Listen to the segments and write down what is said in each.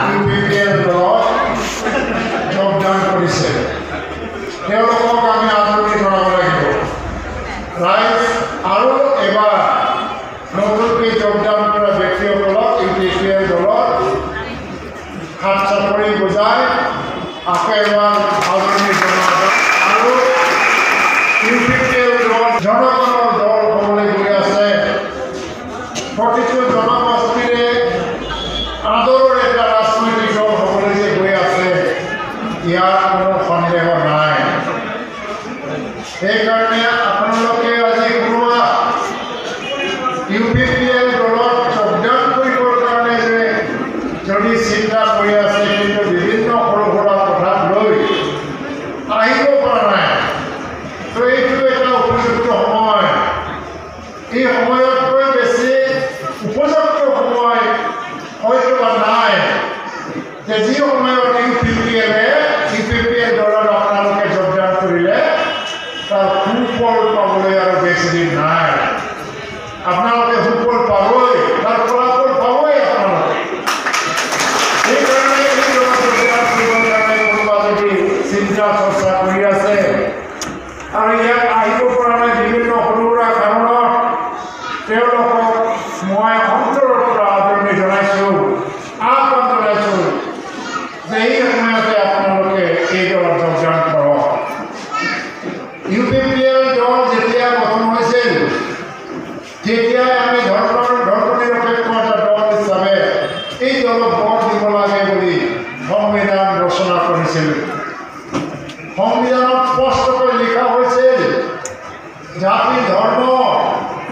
UPPL দলত যোগদান কৰিছে তেওঁলোকক আমি আদৰণি জনাব লাগিব ৰাইজ আৰু এবাৰ নতুনকৈ যোগদান কৰা ব্যক্তিসকলক UPPL দলত হাত চাপৰি বজাই আকৌ এবাৰ আদৰণি জনোৱা আৰু UPPL দল জনগণৰ দল হ'বলৈ গৈ আছে প্ৰতিটো জনগোষ্ঠীৰে আদৰৰ এটা ৰাজনৈতিক দল হ'বলৈ যে গৈ আছে ইয়াৰ কোনো সন্দেহ নাই সেইকাৰণে আপোনালোকে আজি কোনোবা UPPL দলত যোগদান কৰিবৰ কাৰণে যে যদি চিন্তা কৰি আছে কিন্তু বিভিন্ন সৰু সুৰা কথাক লৈ আহিব পৰা নাই তো এইটো এটা উপযুক্ত সময় এই সময়তকৈ বেছি উপযুক্ত সময় হয়তো বা নাই যে যি সময়ত UPPL দলত আপোনালোকে যোগদান কৰিলে তাৰ সুফল পাবলৈ আৰু বেছি দিন নাই আপোনালোকে সুফল পাবই তাৰ ফলাফল পাবই আপোনালোকে সেইকাৰণে এই দলত যোগদান কৰিবৰ কাৰণে কোনোবা যদি চিন্তা চৰ্চা কৰি আছে আৰু ইয়াত আহিব পৰা নাই বিভিন্ন সৰু সুৰা কাৰণত তেওঁলোকক মই অন্তৰৰ পৰা আদৰণি জনাইছোঁ আহ্বান জনাইছোঁ যে এই সময়তে আপোনালোকে এই দলত যোগদান কৰক UPPL দল যেতিয়া গঠন হৈছিল তেতিয়াই আমি ধৰ্মনিৰপেক্ষ এটা দল হিচাপে এই দলক ভোট দিব লাগে বুলি সংবিধান ৰচনা কৰিছিল সংবিধানত স্পষ্টকৈ লিখা হৈছিল জাতি ধৰ্ম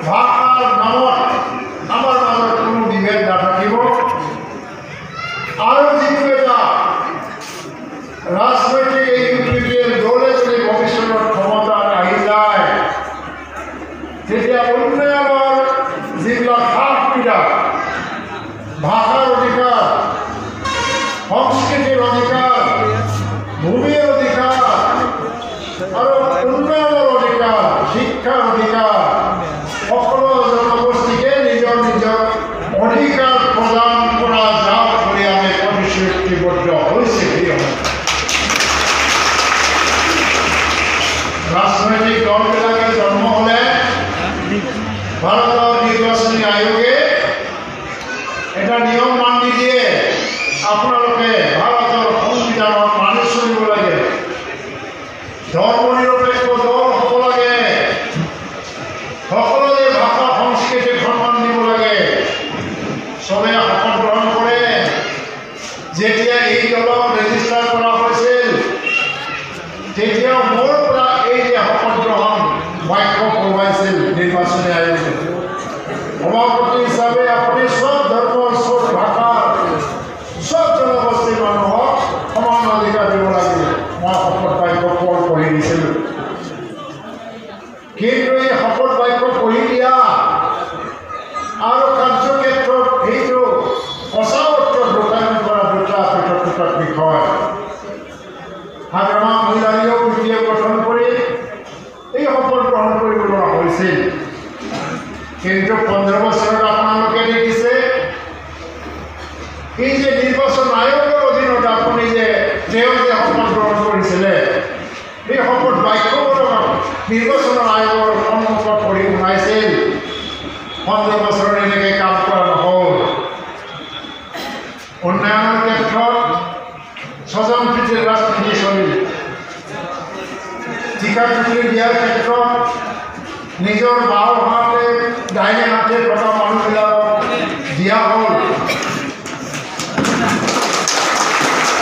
ভাষাৰ নামত আমাৰ মাজত কোনো বিভেদ নাথাকিব আৰু যিটো এটা ৰাজনৈতিক এই UPPL দলে যদি ভৱিষ্যতৰ ক্ষমতাত আহি যায় তেতিয়া উন্নয়নৰ যিবিলাক সা সুবিধা ভাষাৰ অধিকাৰ সংস্কৃতিৰ অধিকাৰ ভূমিৰ অধিকাৰ আৰু উন্নয়নৰ অধিকাৰ শিক্ষাৰ অধিকাৰ সকলো জনগোষ্ঠীকে নিজৰ নিজৰ অধিকাৰ প্ৰদান কৰা যাওক বুলি আমি প্ৰতিশ্ৰুতিবদ্ধ হৈছে ৰাজনৈতিক দলবিলাকে জন্ম হ'লে ভাৰতৰ নিৰ্বাচনী আয়োগে এটা নিয়ম মানি দিয়ে আপোনালোকে ভাৰতৰ সংবিধানত মানি চলিব লাগে ধৰ্মনিৰপেক্ষ দল হ'ব লাগে সকলোৱে ভাষা সংস্কৃতিক সন্মান দিব লাগে চবে শপত গ্ৰহণ কৰে যেতিয়া এই দলক ৰেজিষ্টাৰ কৰা হৈছিল তেতিয়া মোৰ পৰা এই যে শপত গ্ৰহণ বাক্য পঢ়ুৱাইছিল নিৰ্বাচনী আয়োগে সভাপতি হিচাপে আপুনি চব ধৰ্ম চব ভাষা চব জনগোষ্ঠীৰ মানুহক সমান অধিকাৰ দিব লাগিব মই শপত বাক্য পঢ়ি দিছিলোঁ কিন্তু এই শপত বাক্য পঢ়ি দিয়া আৰু কাৰ্যক্ষেত্ৰত সেইটো সঁচা অৰ্থত ৰূপায়ণ কৰা দুটা পৃথক পৃথক বিষয় হাগ্ৰামা মহিলাৰীয় গোষ্ঠীয়ে গঠন কৰি এই শপত গ্ৰহণ কৰিব লগা হৈছিল কিন্তু 15 বছৰত আপোনালোকে দেখিছে এই যে নিৰ্বাচন আয়োগৰ অধীনত আপুনি যে তেওঁ যে শপত গ্ৰহণ কৰিছিলে এই শপত বাক্যবোৰক নিৰ্বাচনৰ আয়োগৰ সন্মুখত পঢ়ি শুনাইছিল 15 বছৰত এনেকৈ কাম কৰা নহ'ল উন্নয়নৰ ক্ষেত্ৰত স্বজনপ্ৰীতিৰ ৰাজনীতি চলিল টিকাকৃতি দিয়াৰ ক্ষেত্ৰত নিজৰ বাওঁ হাতে দাহিনে হাতে থকা মানুহবিলাকক দিয়া হ'ল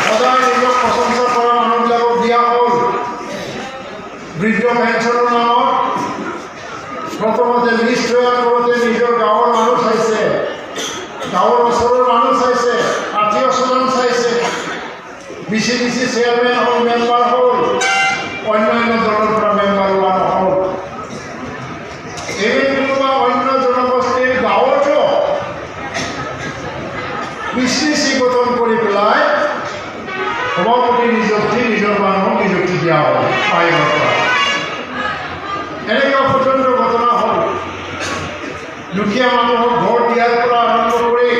সদায় নিজক প্ৰশংসা কৰা মানুহবিলাকক দিয়া হ'ল বৃদ্ধ পেঞ্চনৰ নামত প্ৰথমতে লিষ্ট তৈয়াৰ কৰোঁতে নিজৰ গাঁৱৰ মানুহ চাইছে গাঁৱৰ ওচৰৰ মানুহ চাইছে আত্মীয় স্বজন চাইছে BCDC চেয়াৰমেন হ'ল মেম্বাৰ হ'ল অন্যান্য দলৰ পৰা মেম্বাৰ হোৱা নহ'ল এই কোনোবা অন্য জনগোষ্ঠীৰ গাঁৱতো BCDC গঠন কৰি পেলাই সভাপতি নিযুক্তি নিজৰ মানুহক নিযুক্তি দিয়া হ'ল আয়োগৰ পৰা এনেকুৱা পৰ্যন্ত ঘটনা হ'ল দুখীয়া মানুহক ভোট দিয়াৰ পৰা আৰম্ভ কৰি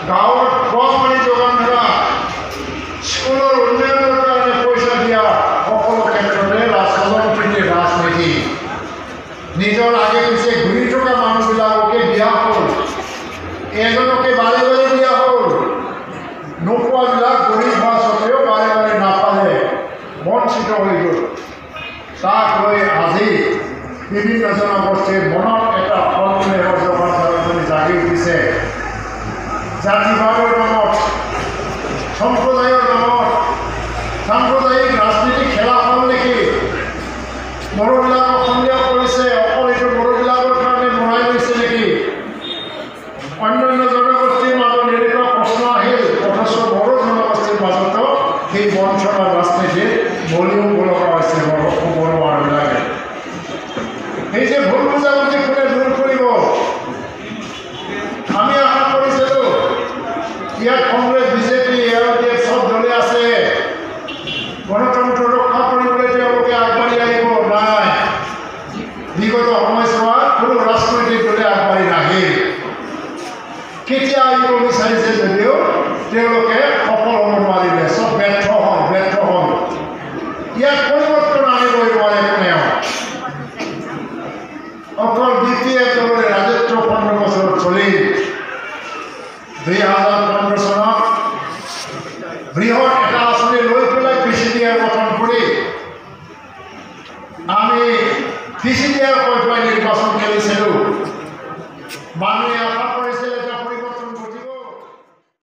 গাঁৱত খোৱা পানী বিভিন্ন জনগোষ্ঠীৰ মনত এটা সন্দেহৰ জগতজনী জাগি উঠিছে। জাতিবাদৰ নামত, সম্প্ৰদায়ৰ নামত সাম্প্ৰদায়িক ৰাজনীতি খেলা হ'ল নেকি? বড়োবিলাকক সন্দেহ কৰিছে, অকল এইটো বড়োবিলাকৰ কাৰণে বনাই লৈছে নেকি? অন্যান্য জনগোষ্ঠীৰ মাজত এনেকুৱা প্ৰশ্ন আহিল, অথচ বড়ো জনগোষ্ঠীৰ মাজতো সেই বঞ্চনা ৰাজনীতিৰ বলিও লগা হৈছে বড়ো মানুহবিলাকে। এই যে ভুল বুজাবুজি কোনে দূৰ কৰিব? আমি আশা কৰিছিলোঁ ইয়াত কংগ্ৰেছ, বিজেপি, এওঁলোকে চব দলে আছে, গণতন্ত্ৰ ৰক্ষা কৰিবলৈ তেওঁলোকে আগবাঢ়ি আহিব। নাই, বিগত সময়ছোৱাত কোনো ৰাজনৈতিক দলে আগবাঢ়ি নাহিল। কেতিয়া আহিব বিচাৰিছে যদিও তেওঁলোকে